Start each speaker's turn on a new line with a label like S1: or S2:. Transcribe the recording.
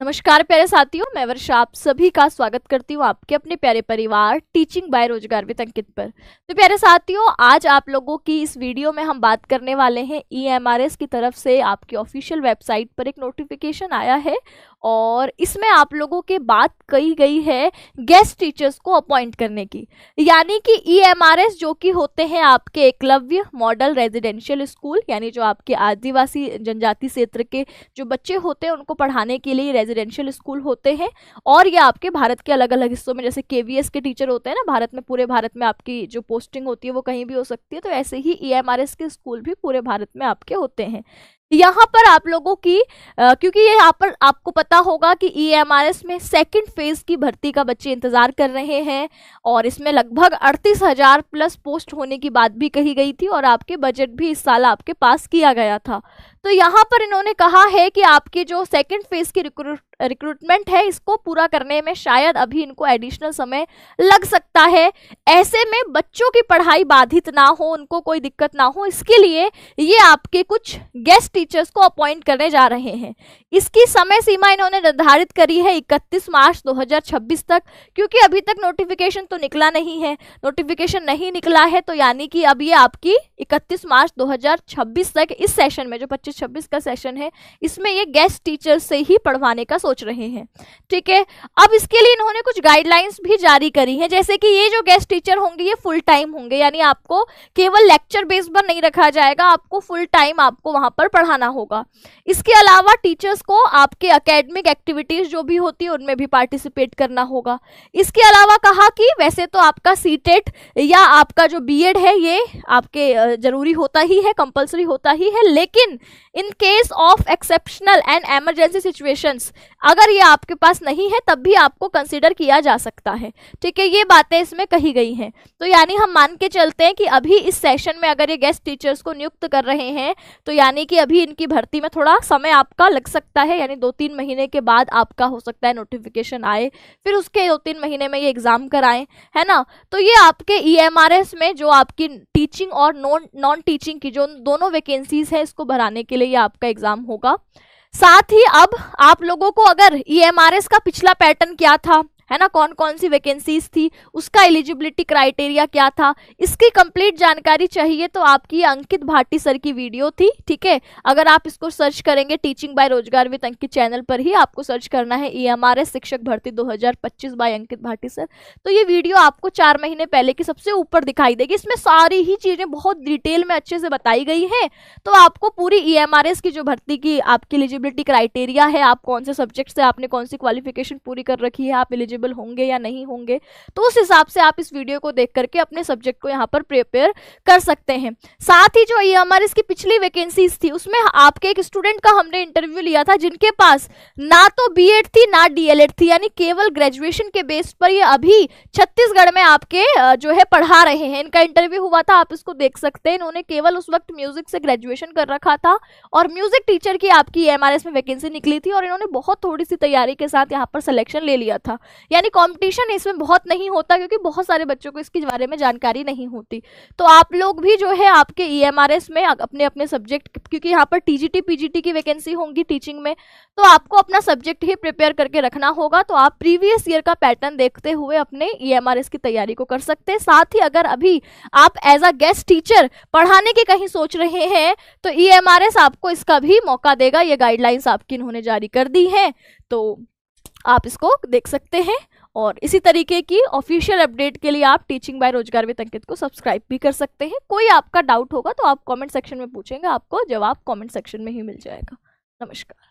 S1: नमस्कार प्यारे साथियों, मैं वर्षा आप सभी का स्वागत करती हूँ आपके अपने प्यारे परिवार टीचिंग बाय रोजगार विद अंकित पर। तो प्यारे साथियों, आज आप लोगों की इस वीडियो में हम बात करने वाले हैं EMRS की तरफ से आपकी ऑफिशियल वेबसाइट पर एक नोटिफिकेशन आया है और इसमें आप लोगों के बात कही गई है गेस्ट टीचर्स को अपॉइंट करने की। यानी कि EMRS जो कि होते हैं आपके एकलव्य मॉडल रेजिडेंशियल स्कूल, यानी जो आपके आदिवासी जनजाति क्षेत्र के जो बच्चे होते हैं उनको पढ़ाने के लिए रेजिडेंशियल स्कूल होते हैं। और ये आपके भारत के अलग अलग हिस्सों में, जैसे KVS के टीचर होते हैं ना भारत में, पूरे भारत में आपकी जो पोस्टिंग होती है वो कहीं भी हो सकती है, तो ऐसे ही EMRS के स्कूल भी पूरे भारत में आपके होते हैं। यहाँ पर आप लोगों की क्योंकि ये यहाँ पर आपको पता होगा कि EMRS में सेकंड फेज की भर्ती का बच्चे इंतजार कर रहे हैं और इसमें लगभग 38,000 प्लस पोस्ट होने की बात भी कही गई थी और आपके बजट भी इस साल आपके पास किया गया था। तो यहाँ पर इन्होंने कहा है कि आपके जो सेकंड फेज की रिक्रूटमेंट है इसको पूरा करने में शायद अभी इनको एडिशनल समय लग सकता है। ऐसे में बच्चों की पढ़ाई बाधित ना हो, उनको कोई दिक्कत ना हो, इसके लिए ये आपके कुछ गेस्ट टीचर्स को अपॉइंट करने जा रहे हैं। इसकी समय सीमा इन्होंने निर्धारित करी है 31 मार्च 2026 तक, क्योंकि अभी तक नोटिफिकेशन तो निकला नहीं है। नोटिफिकेशन नहीं निकला है तो यानी कि अब ये आपकी 31 मार्च 2026 तक इस सेशन में, जो 25-26 का सेशन है, इसमें ये गेस्ट टीचर से ही पढ़वाने का सोच रहे हैं। ठीक है, अब इसके लिए इन्होंने कुछ गाइडलाइंस भी जारी करी हैं, जैसे कि ये जो गेस्ट टीचर होंगे ये फुल टाइम होंगे, यानी आपको केवल लेक्चर बेस पर नहीं रखा जाएगा, आपको फुल टाइम आपको वहां पर पढ़ाना होगा। इसके अलावा टीचर्स को आपके एकेडमिक एक्टिविटीज जो भी होती है उनमें भी पार्टिसिपेट करना होगा। इसके अलावा कहा कि वैसे तो आपका सीटेट या आपका जो BEd है ये आपके जरूरी होता ही है, कंपलसरी होता ही है, लेकिन in case of exceptional and emergency situations अगर ये आपके पास नहीं है तब भी आपको कंसीडर किया जा सकता है। ठीक है, ये बातें इसमें कही गई हैं। तो यानी हम मान के चलते हैं कि अभी इस सेशन में अगर ये गेस्ट टीचर्स को नियुक्त कर रहे हैं तो यानी कि अभी इनकी भर्ती में थोड़ा समय आपका लग सकता है, यानी 2-3 महीने के बाद आपका हो सकता है नोटिफिकेशन आए, फिर उसके 2-3 महीने में ये एग्जाम कराएं, है ना। तो ये आपके EMRS में जो आपकी टीचिंग और नॉन टीचिंग की जो दोनों वैकेंसीज है इसको भराने के लिए ये आपका एग्जाम होगा। साथ ही अब आप लोगों को अगर EMRS का पिछला पैटर्न क्या था, है ना, कौन कौन सी वैकेंसीज थी, उसका एलिजिबिलिटी क्राइटेरिया क्या था, इसकी कंप्लीट जानकारी चाहिए तो आपकी अंकित भाटी सर की वीडियो थी। ठीक है, अगर आप इसको सर्च करेंगे टीचिंग बाय रोजगार विद अंकित चैनल पर ही आपको सर्च करना है EMRS शिक्षक भर्ती 2025 बाय अंकित भाटी सर, तो ये वीडियो आपको 4 महीने पहले की सबसे ऊपर दिखाई देगी। इसमें सारी ही चीजें बहुत डिटेल में अच्छे से बताई गई हैं, तो आपको पूरी EMRS की जो भर्ती की आपकी एलिजिबिलिटी क्राइटेरिया है, आप कौन से सब्जेक्ट से आपने कौन सी क्वालिफिकेशन पूरी कर रखी है, आप एलिजिबल होंगे या नहीं होंगे, तो उस हिसाब से आप इस वीडियो को देख करके अपने सब्जेक्ट को यहाँ पर प्रिपेयर कर सकते हैं। साथ ही जो EMRS की पिछली वैकेंसीज थी उसमें आपके एक स्टूडेंट का हमने इंटरव्यू लिया था जिनके पास ना तो BEd थी ना DLEd थी, यानी केवल ग्रेजुएशन के बेस पर ये अभी छत्तीसगढ़ में आपके जो है पढ़ा रहे हैं। इनका इंटरव्यू हुआ था, आप इसको देख सकते हैं। इन्होंने केवल उस वक्त म्यूजिक से ग्रेजुएशन कर रखा था और म्यूजिक टीचर की आपकी EMRS में वैकेंसी निकली थी और इन्होंने बहुत थोड़ी सी तैयारी के साथ यहाँ पर सिलेक्शन ले लिया था। यानी कंपटीशन इसमें बहुत नहीं होता क्योंकि बहुत सारे बच्चों को इसके बारे में जानकारी नहीं होती। तो आप लोग भी जो है आपके EMRS में अपने अपने सब्जेक्ट, क्योंकि यहाँ पर TGT PGT की वैकेंसी होंगी टीचिंग में, तो आपको अपना सब्जेक्ट ही प्रिपेयर करके रखना होगा। तो आप प्रीवियस ईयर का पैटर्न देखते हुए अपने EMRS की तैयारी को कर सकते हैं। साथ ही अगर अभी आप एज अ गेस्ट टीचर पढ़ाने की कहीं सोच रहे हैं तो EMRS आपको इसका भी मौका देगा। ये गाइडलाइंस आपकी इन्होंने जारी कर दी है, तो आप इसको देख सकते हैं। और इसी तरीके की ऑफिशियल अपडेट के लिए आप टीचिंग बाय रोजगार विद अंकित को सब्सक्राइब भी कर सकते हैं। कोई आपका डाउट होगा तो आप कमेंट सेक्शन में पूछेंगे, आपको जवाब कमेंट सेक्शन में ही मिल जाएगा। नमस्कार।